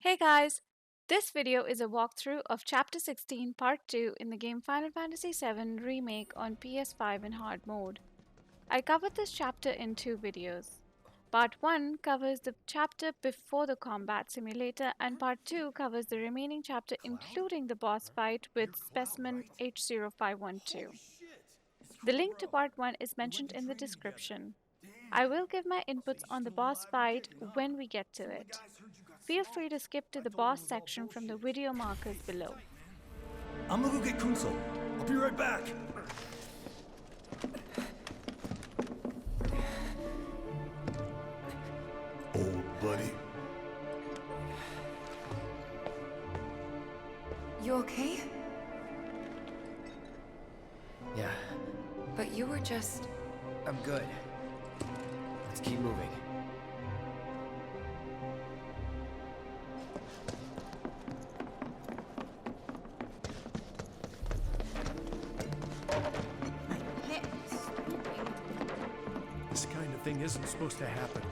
Hey guys! This video is a walkthrough of Chapter 16 Part 2 in the game Final Fantasy VII Remake on PS5 in hard mode. I covered this chapter in two videos. Part 1 covers the chapter before the combat simulator, and Part 2 covers the remaining chapter including the boss fight with Specimen H0512. The link to Part 1 is mentioned in the description. I will give my inputs on the boss fight when we get to it. Feel free to skip to the boss section from the video markers below. I'm gonna go get Kunzel. I'll be right back. Old buddy. You okay? Yeah, But you were just... I'm good. Let's keep moving. This kind of thing isn't supposed to happen.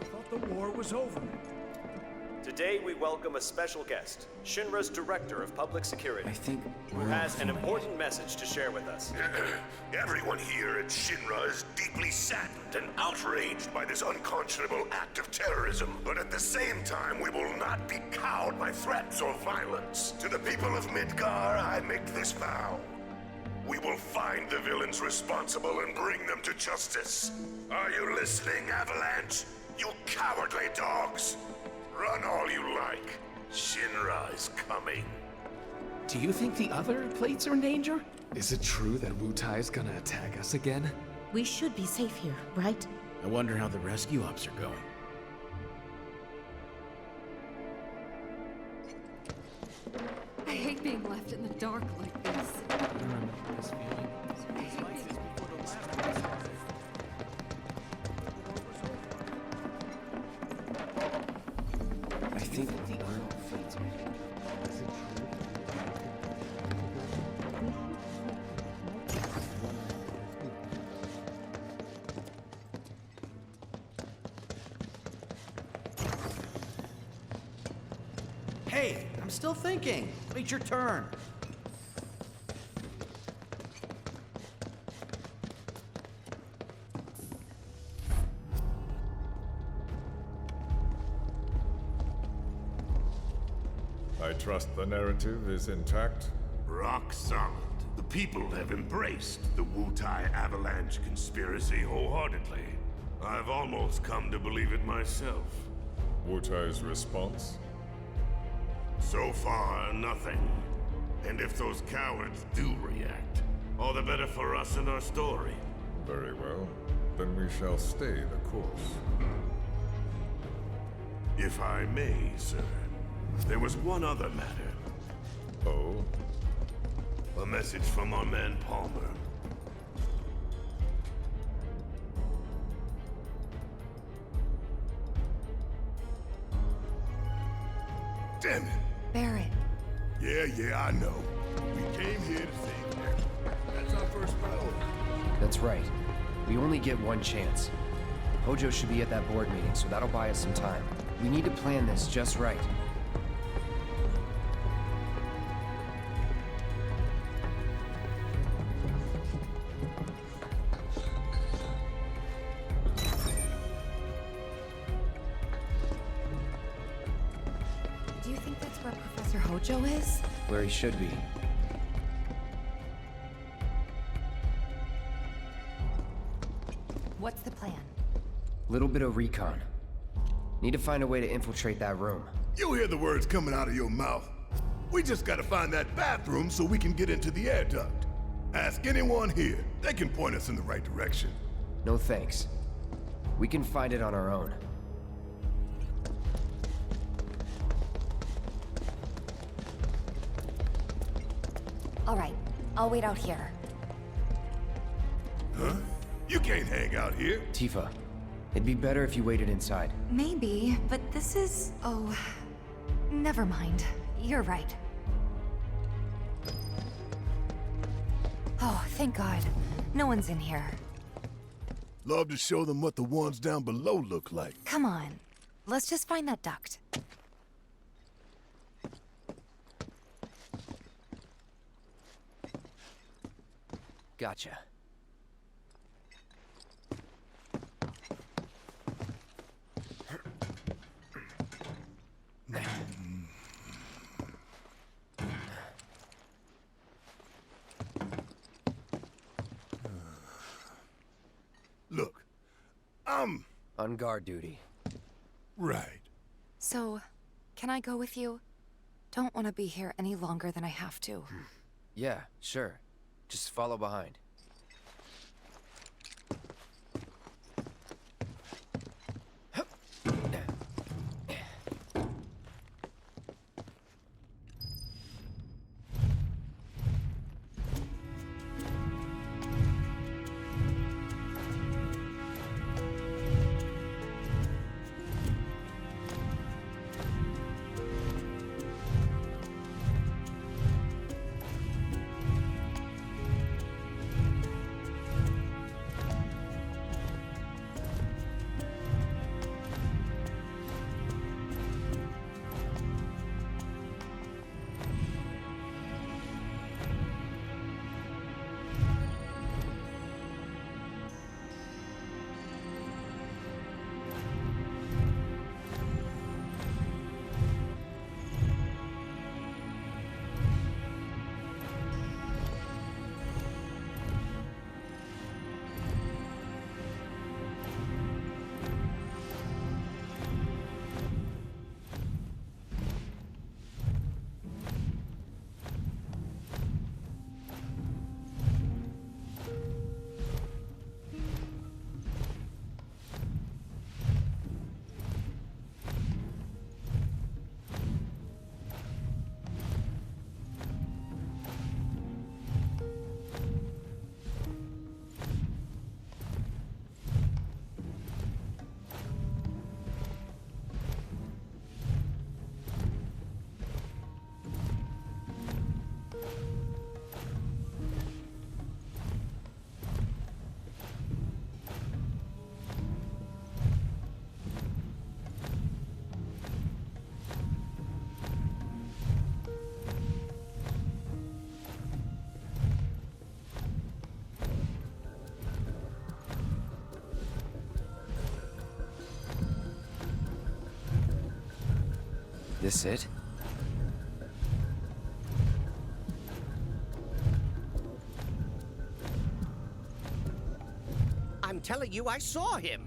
I thought the war was over. Today we welcome a special guest, Shinra's Director of Public Security, I think who has an important message to share with us. Everyone here at Shinra is deeply saddened and outraged by this unconscionable act of terrorism. But at the same time, we will not be cowed by threats or violence. To the people of Midgar, I make this vow. We will find the villains responsible and bring them to justice. Are you listening, Avalanche? You cowardly dogs! Run all you like. Shinra is coming. Do you think the other plates are in danger? Is it true that Wutai is gonna attack us again? We should be safe here, right? I wonder how the rescue ops are going. I hate being left in the dark like this. I remember this feeling. I think the other plates are... Hey, I'm still thinking. Wait your turn. I trust the narrative is intact. Rock solid. The people have embraced the Wutai Avalanche conspiracy wholeheartedly. I've almost come to believe it myself. Wutai's response? So far, nothing. And if those cowards do react, all the better for us and our story. Very well. Then we shall stay the course. If I may, sir, there was one other matter. Oh? A message from our man Palmer. Damn it! Barrett. Yeah, I know. We came here to save them. That's our first priority. That's right. We only get one chance. Hojo should be at that board meeting, so that'll buy us some time. We need to plan this just right. Do you think that's where Professor Hojo is? Where he should be. What's the plan? Little bit of recon. Need to find a way to infiltrate that room. You hear the words coming out of your mouth. We just gotta find that bathroom so we can get into the air duct. Ask anyone here. They can point us in the right direction. No thanks. We can find it on our own. All right, I'll wait out here. Huh? You can't hang out here. Tifa, it'd be better if you waited inside. Maybe, but this is... Oh, never mind. You're right. Oh, thank God. No one's in here. Love to show them what the ones down below look like. Come on. Let's just find that duct. Gotcha. Look, On guard duty. right. So, can I go with you? Don't want to be here any longer than I have to. Yeah, sure. Just follow behind. This it? I'm telling you, I saw him.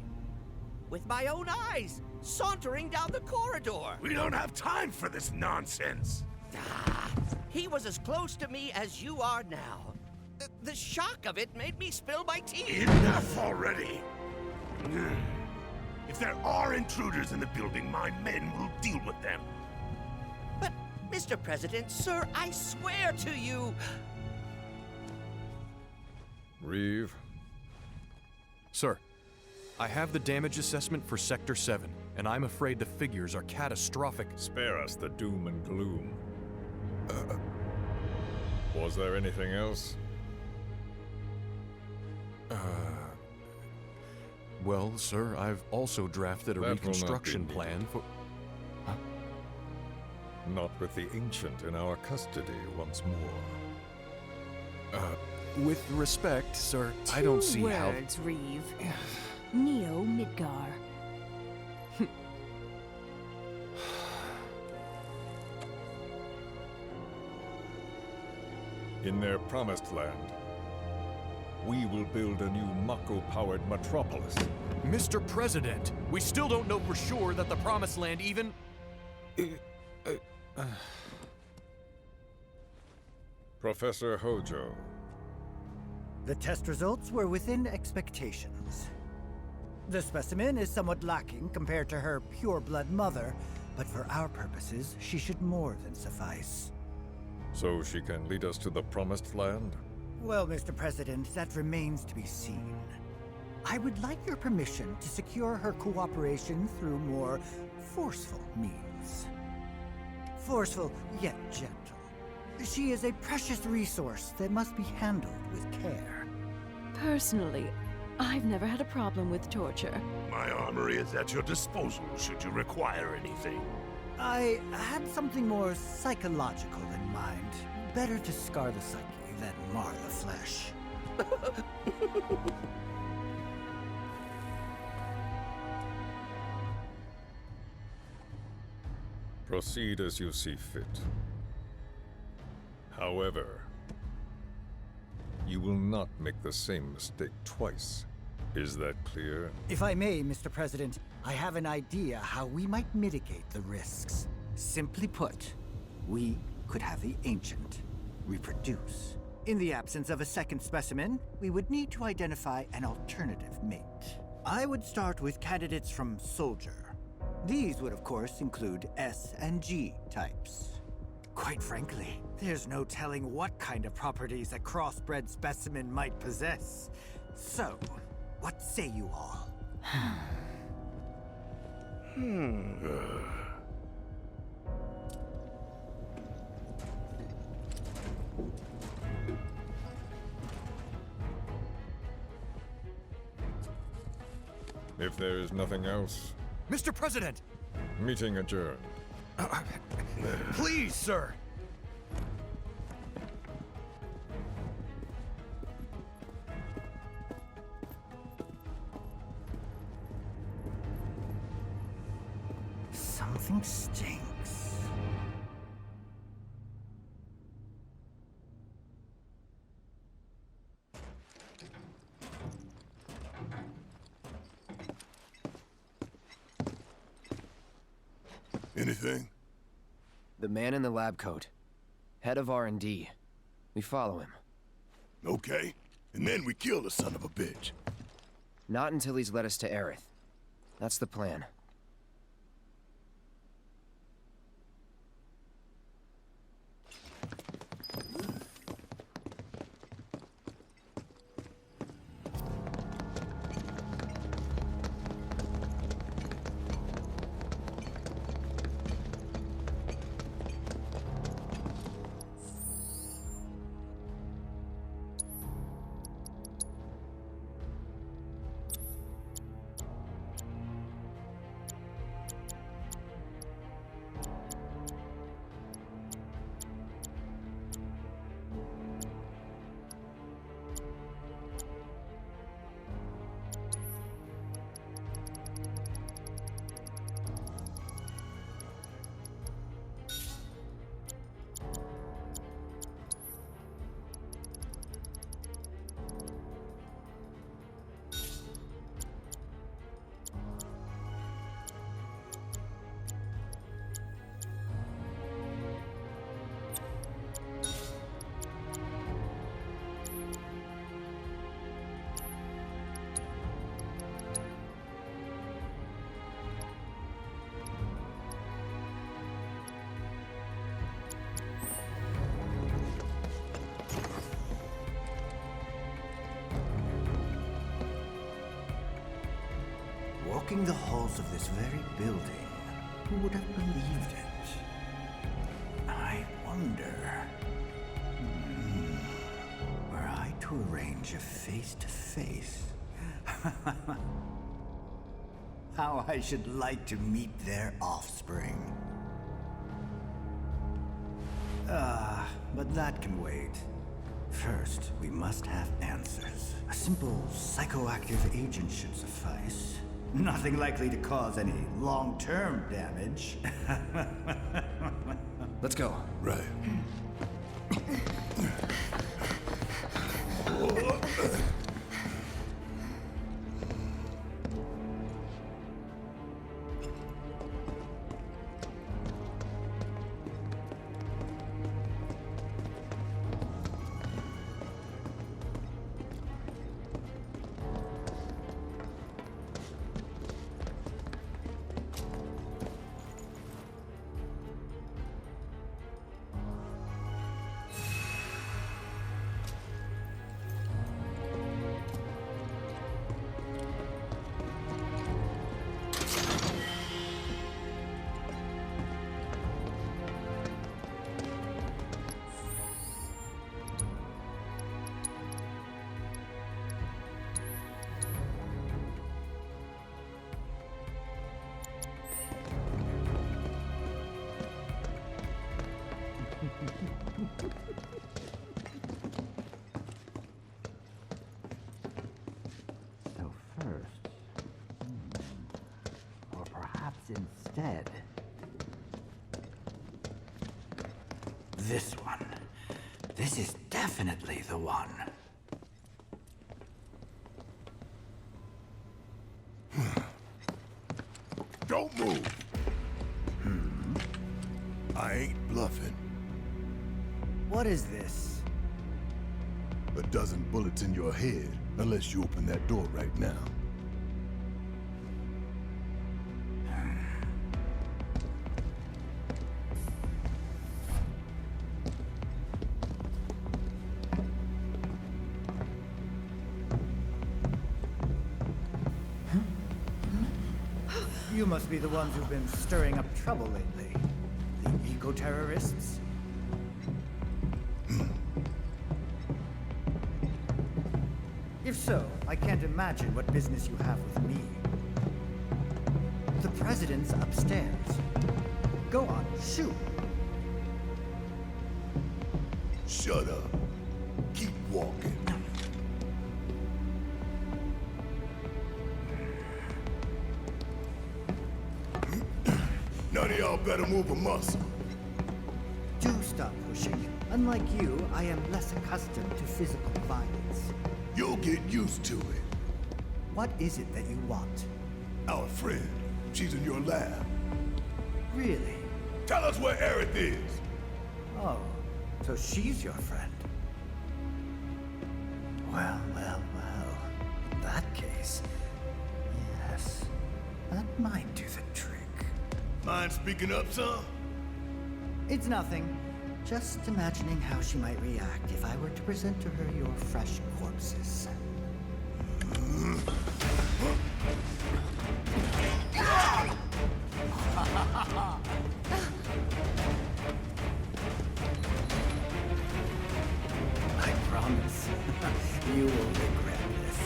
With my own eyes, sauntering down the corridor. We don't have time for this nonsense. He was as close to me as you are now. The shock of it made me spill my tea. Enough already! If there are intruders in the building, my men will deal with them. But, Mr. President, sir, I swear to you... Reeve? Sir, I have the damage assessment for Sector 7, and I'm afraid the figures are catastrophic. Spare us the doom and gloom. Was there anything else? Well, sir, I've also drafted a That will not be reconstruction needed. plan for... Not with the Ancient in our custody once more. With respect, sir, I don't see how... words, Reeve. Neo Midgar. In their promised land, we will build a new Mako-powered metropolis. Mr. President, we still don't know for sure that the Promised Land even... Professor Hojo, The test results were within expectations. The specimen is somewhat lacking compared to her pure-blood mother, but for our purposes, she should more than suffice. so she can lead us to the Promised Land? Well, Mr. President, that remains to be seen. I would like your permission to secure her cooperation through more forceful means. Forceful, yet gentle. She is a precious resource that must be handled with care. Personally, I've never had a problem with torture. My armory is at your disposal should you require anything. I had something more psychological in mind. Better to scar the psyche than mar the flesh. Proceed as you see fit. However, you will not make the same mistake twice. Is that clear? If I may, Mr. President, I have an idea how we might mitigate the risks. Simply put, we could have the Ancient reproduce. In the absence of a second specimen, we would need to identify an alternative mate. I would start with candidates from Soldier. These would, of course, include S and G types. Quite frankly, there's no telling what kind of properties a crossbred specimen might possess. So, what say you all? If there is nothing else, Mr. President! meeting adjourned. Please, sir! Something stinks. Anything? The man in the lab coat. Head of R&D. We follow him. Okay. And then we kill the son of a bitch. Not until he's led us to Aerith. That's the plan. Walking the halls of this very building, who would have believed it? I wonder... were I to arrange a face-to-face... how I should like to meet their offspring. But that can wait. First, we must have answers. A simple psychoactive agent should suffice. Nothing likely to cause any long-term damage. Let's go. Right. This one. This is definitely the one. Don't move. I ain't bluffing. What is this? A dozen bullets in your head, unless you open that door right now. You must be the ones who've been stirring up trouble lately. The eco-terrorists? If so, I can't imagine what business you have with me. The president's upstairs. Go on, shoot. Shut up. Keep walking. None of y'all better move a muscle. Do stop pushing. Unlike you, I am less accustomed to physical violence. You'll get used to it. What is it that you want? Our friend. She's in your lab. Really? Tell us where Aerith is. Oh, so she's your friend. Well. In that case, yes, that might do the trick. Mind speaking up, son? It's nothing. Just imagining how she might react if I were to present to her your fresh corpses. I promise, you will regret this.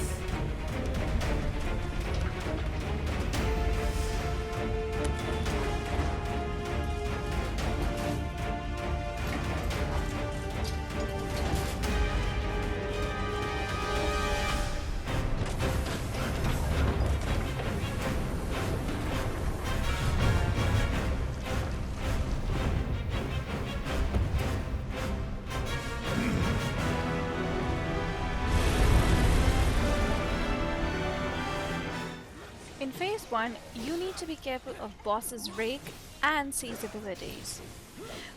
In Phase 1, you need to be careful of Boss's Rake and C's abilities.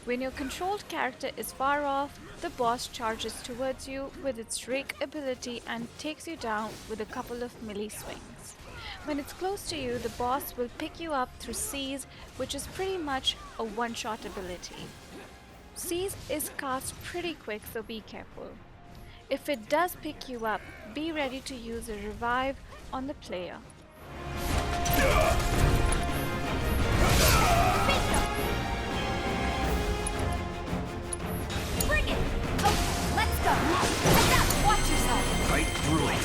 When your controlled character is far off, the boss charges towards you with its Rake ability and takes you down with a couple of melee swings. When it's close to you, the boss will pick you up through C's, which is pretty much a one-shot ability. C's is cast pretty quick, so be careful. If it does pick you up, be ready to use a revive on the player. Bring it! Okay, let's go! Heads up! Watch yourself! Right through it.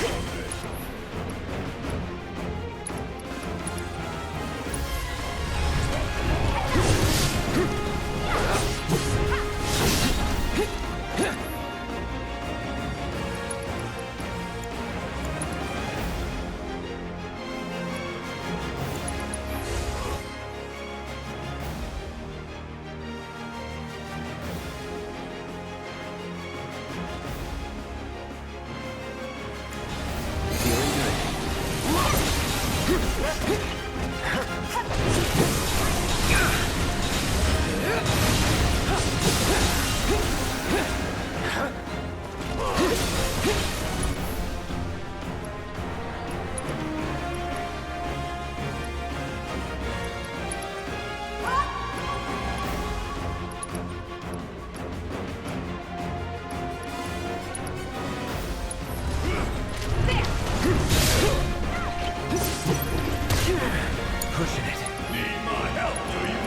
Pushing it. Need my help, do you?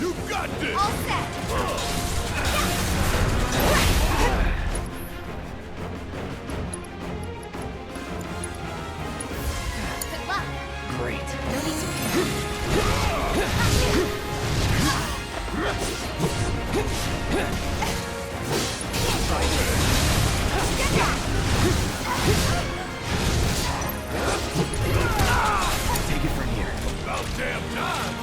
You got this! All set! Good luck! Great. No need to... Take it from here. About damn time!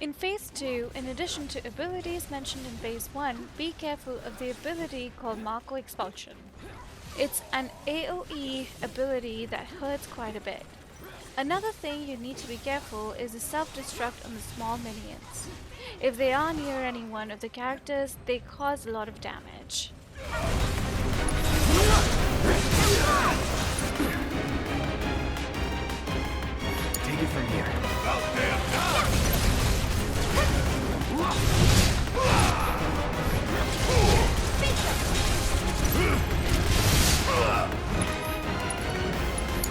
In Phase 2, in addition to abilities mentioned in Phase 1, be careful of the ability called Marco Expulsion. It's an AoE ability that hurts quite a bit. Another thing you need to be careful is the self-destruct on the small minions. If they are near any one of the characters, they cause a lot of damage. Take it from here.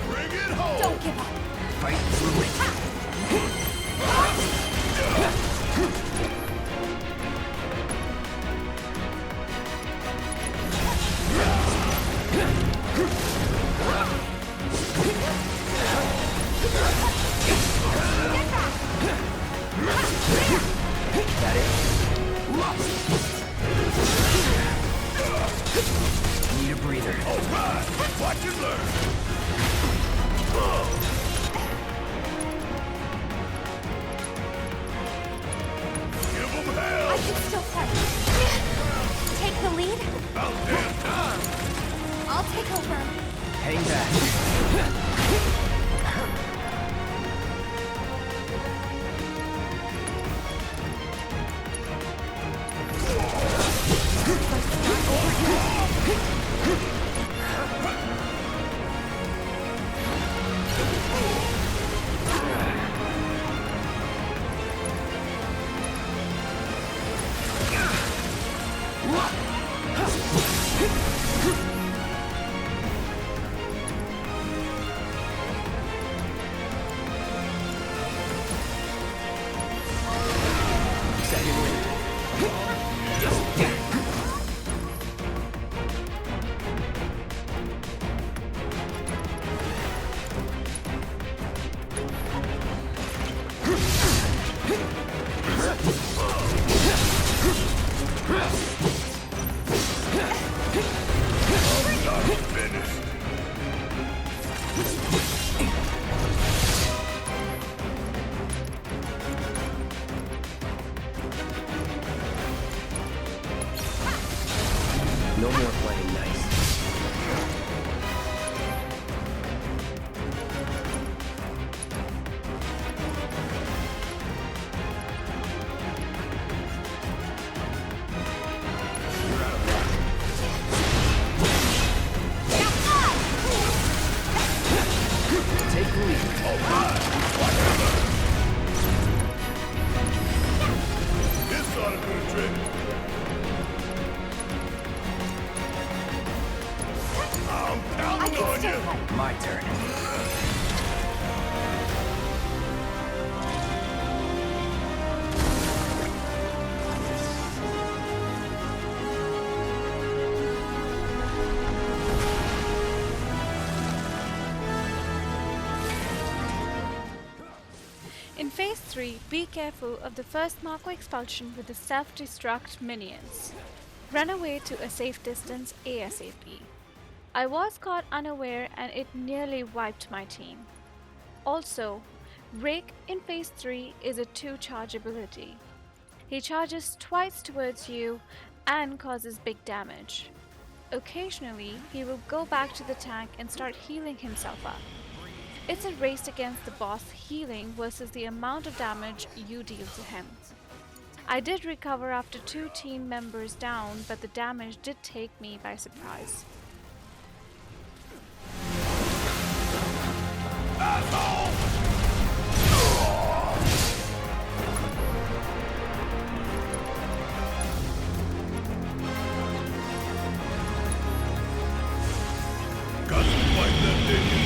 Bring it home! Don't give up. Fight through it. That it? Need a breather. Alright! Watch and learn! Give them hell! I can still fight. Take the lead. About damn time! I'll take over. Hang back. No more playing nice. Take the lead. This ought to do the trick. I'm counting on you! My turn. In Phase 3, be careful of the first Marco Expulsion with the self-destruct minions. Run away to a safe distance ASAP. I was caught unaware and it nearly wiped my team. Also, Rake in Phase 3 is a 2-charge ability. He charges twice towards you and causes big damage. Occasionally, he will go back to the tank and start healing himself up. It's a race against the boss healing versus the amount of damage you deal to him. I did recover after 2 team members down, but the damage did take me by surprise. Got to fight that thing.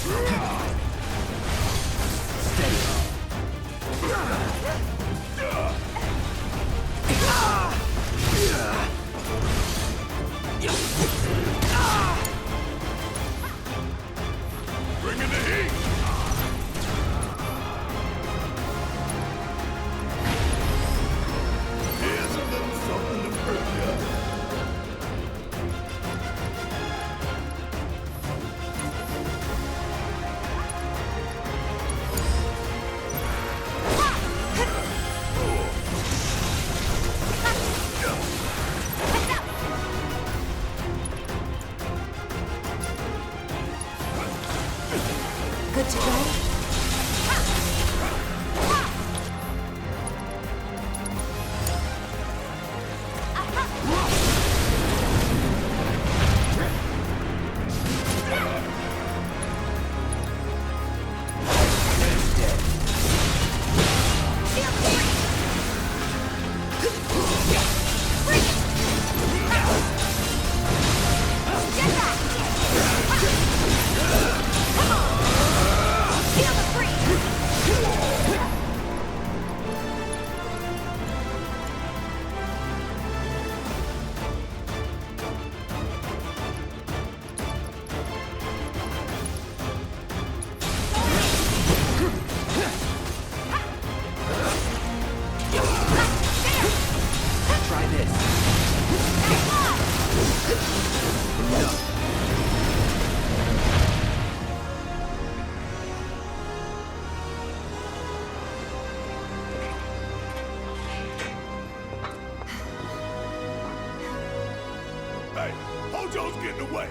Bring in the heat! Here's a little something to hurt you. Good to go? Hey, Hojo's getting away!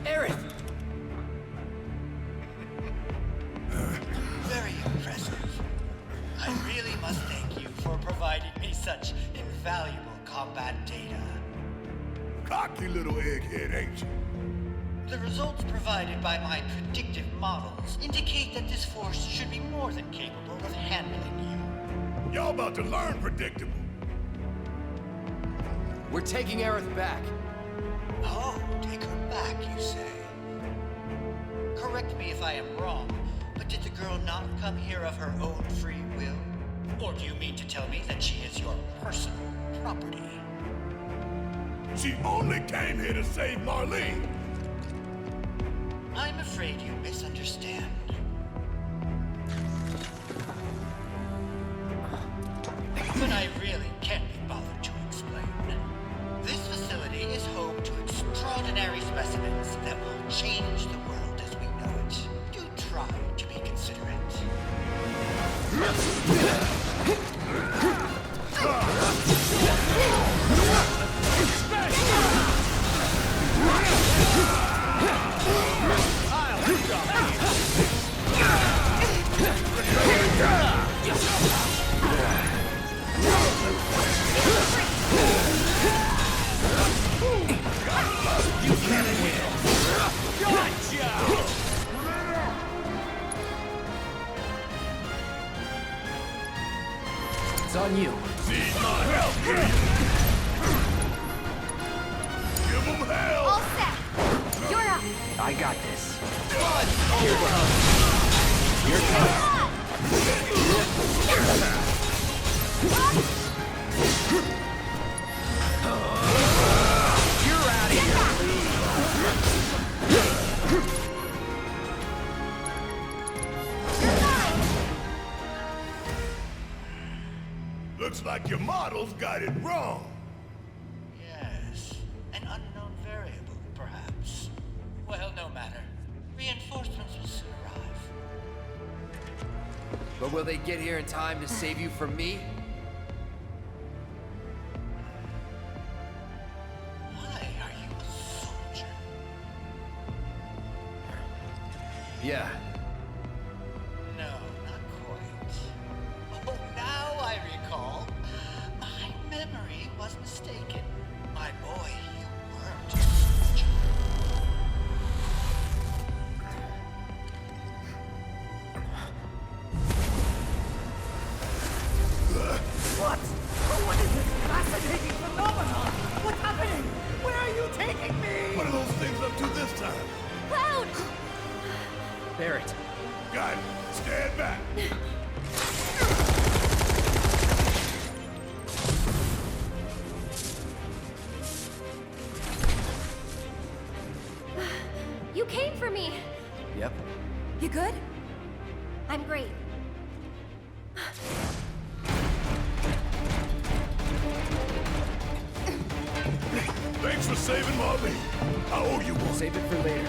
Aerith! Very impressive. I really must thank you for providing me such invaluable combat data. Cocky little egghead, ain't you? The results provided by my predictive models indicate that this force should be more than capable of handling you. Y'all about to learn predictable. We're taking Aerith back. Oh, take her back, you say? Correct me if I am wrong, but did the girl not come here of her own free will? Or do you mean to tell me that she is your personal property? She only came here to save Marlene. I'm afraid you misunderstand. But I really can't be bothered to explain. This facility is home to extraordinary specimens that will change the world as we know it. Do try to be considerate. It's on you. Need my help, do you? Give them hell! All set! You're up! I got this. Here it comes. Here it comes. like your models got it wrong. Yes, an unknown variable, perhaps. Well, no matter. Reinforcements will soon arrive. But will they get here in time to save you from me? Why are you a soldier? Yeah. No, not quite. Oh, now I recall. My memory was mistaken. My boy, you weren't a soldier. What? What is this fascinating phenomenon? What's happening? Where are you taking me? What are those things up to this time? Cloud! Barrett. Got it. Stand back. You came for me! Yep. You good? I'm great. Thanks for saving my lead. I owe you one. Save it for later.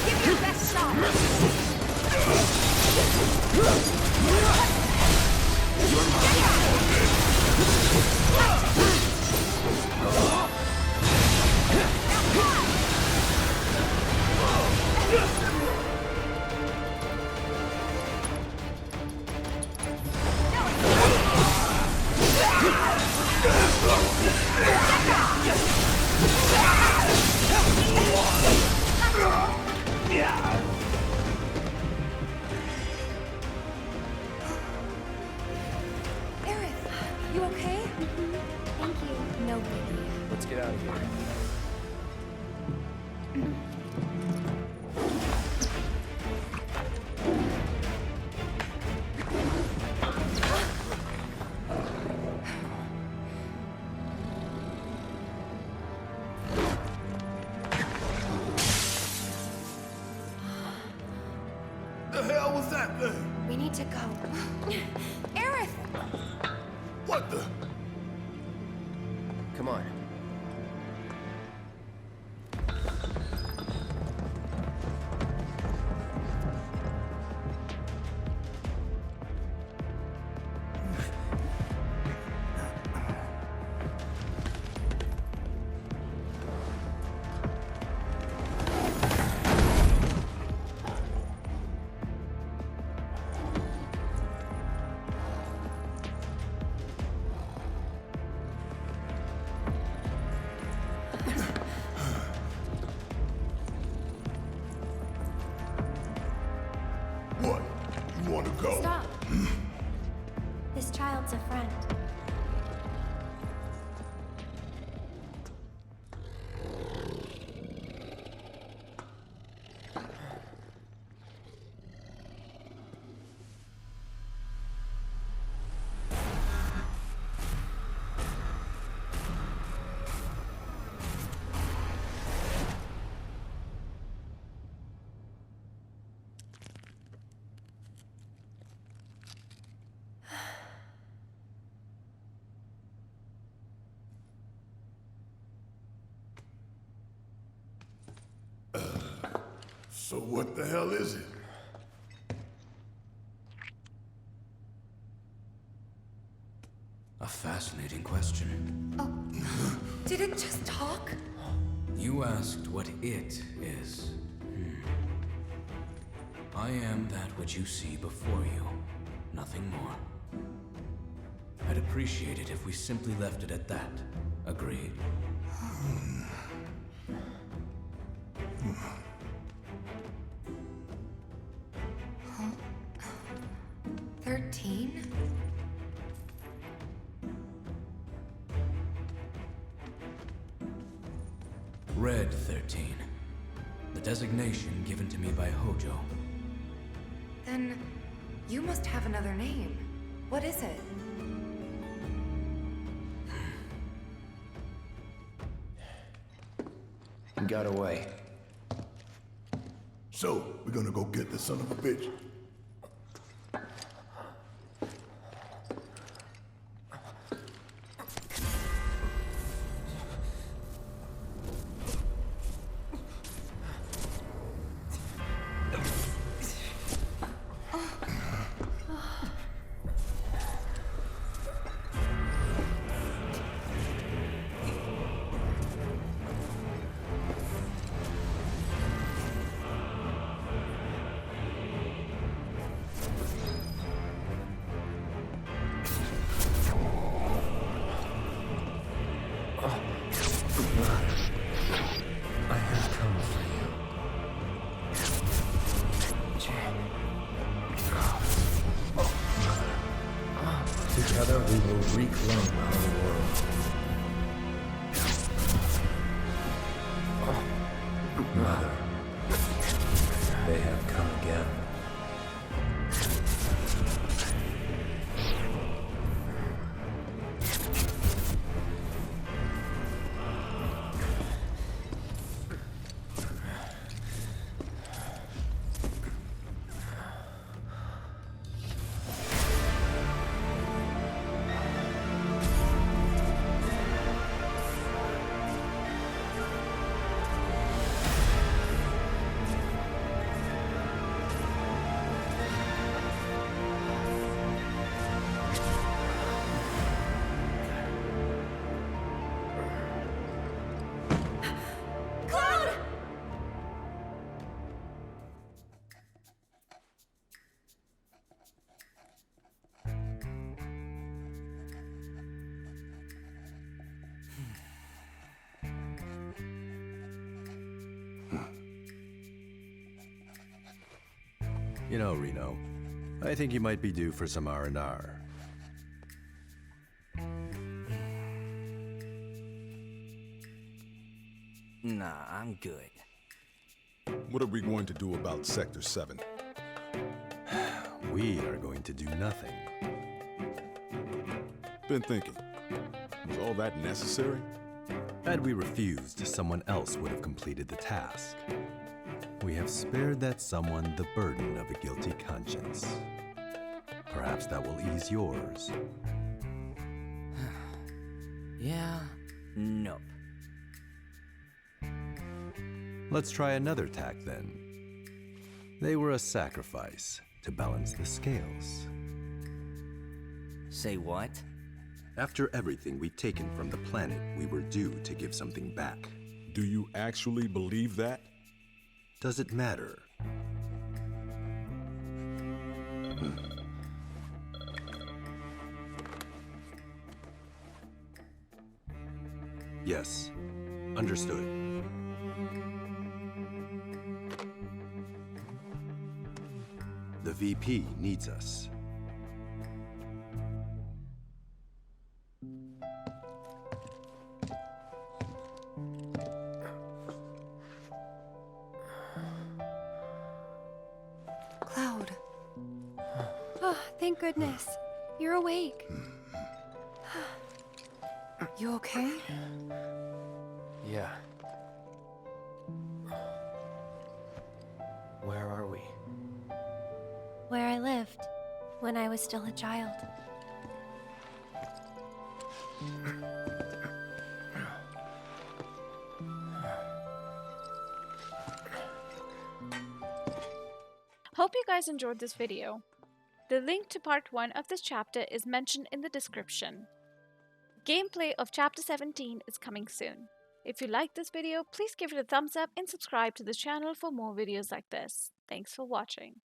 Give your best shot! Aerith, you okay? Thank you. No biggie. Let's get out of here. The hell was that thing? We need to go. Aerith! What the? Come on. What? You want to go? Stop. This child's a friend. So what the hell is it? A fascinating question. Did it just talk? You asked what it is. I am that which you see before you. Nothing more. I'd appreciate it if we simply left it at that. Agreed? 13? Red 13. The designation given to me by Hojo. Then you must have another name. What is it? and got away. So, we're gonna go get the son of a bitch. Together we will reclaim our world. Mother, they have come again. You know, Reno, I think you might be due for some R&R. Nah, I'm good. What are we going to do about Sector 7? We are going to do nothing. Been thinking, was all that necessary? Had we refused, someone else would have completed the task. We have spared that someone the burden of a guilty conscience. Perhaps that will ease yours. Yeah, nope. Let's try another tack then. They were a sacrifice to balance the scales. Say what? After everything we'd taken from the planet, we were due to give something back. Do you actually believe that? Does it matter? Yes, understood. The VP needs us. Cloud. Oh, thank goodness. You're awake. You okay? Yeah. Where are we? Where I lived when I was still a child. Hope you guys enjoyed this video. The link to part 1 of this chapter is mentioned in the description. Gameplay of chapter 17 is coming soon. If you liked this video, please give it a thumbs up and subscribe to the channel for more videos like this. Thanks for watching.